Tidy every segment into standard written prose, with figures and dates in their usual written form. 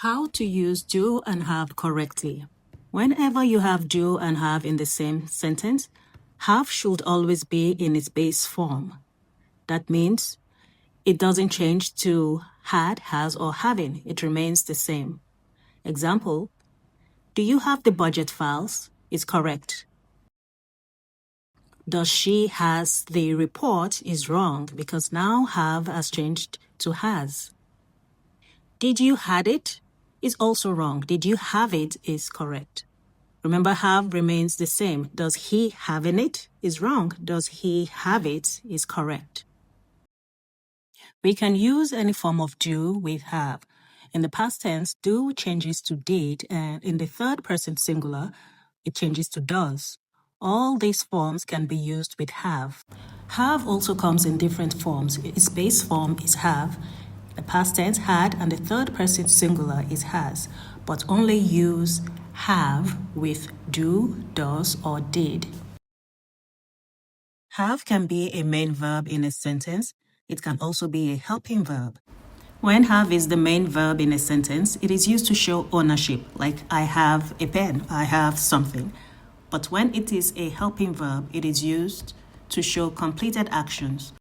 How to use do and have correctly. Whenever you have do and have in the same sentence, have should always be in its base form. That means it doesn't change to had, has, or having. It remains the same. Example, do you have the budget files? Is correct. Does she has the report is wrong because now have has changed to has. Did you had it is also wrong. Did you have it is correct. Remember, have remains the same. Does he having it is wrong. Does he have it is correct. We can use any form of do with have. In the past tense, do changes to did, and in the third person singular, it changes to does. All these forms can be used with have. Have also comes in different forms. Its base form is have. The past tense had and the third person singular is has, but only use have with do, does, or did. Have can be a main verb in a sentence. It can also be a helping verb. When have is the main verb in a sentence, it is used to show ownership, like I have a pen, I have something. But when it is a helping verb, it is used to show completed actions.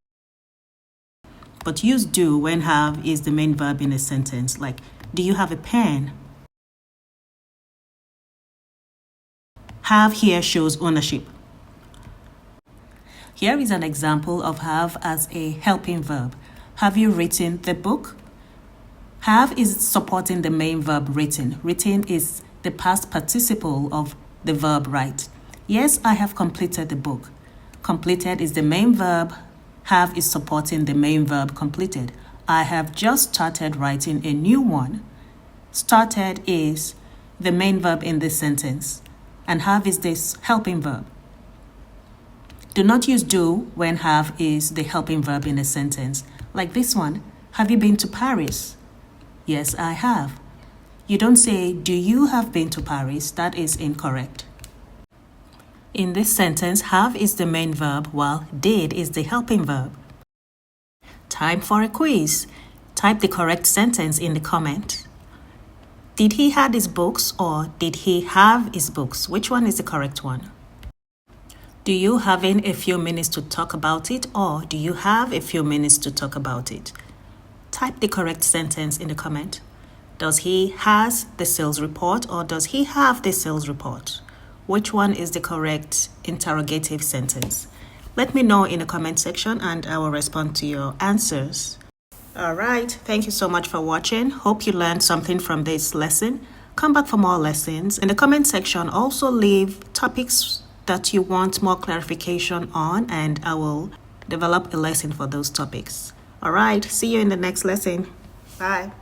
But use do when have is the main verb in a sentence, like do you have a pen? Have here shows ownership. Here is an example of have as a helping verb. Have you written the book? Have is supporting the main verb written. Written is the past participle of the verb write. Yes, I have completed the book. Completed is the main verb. Have is supporting the main verb completed. I have just started writing a new one. Started is the main verb in this sentence, and have is this helping verb. Do not use do when have is the helping verb in a sentence. Like this one, have you been to Paris? Yes, I have. You don't say, do you have been to Paris? That is incorrect. In this sentence, have is the main verb while did is the helping verb. Time for a quiz. Type the correct sentence in the comment. Did he had his books or did he have his books? Which one is the correct one? Do you having a few minutes to talk about it or do you have a few minutes to talk about it? Type the correct sentence in the comment. Does he has the sales report or does he have the sales report? Which one is the correct interrogative sentence? Let me know in the comment section and I will respond to your answers. All right, thank you so much for watching. Hope you learned something from this lesson. Come back for more lessons. In the comment section, also leave topics that you want more clarification on and I will develop a lesson for those topics. All right, see you in the next lesson. Bye.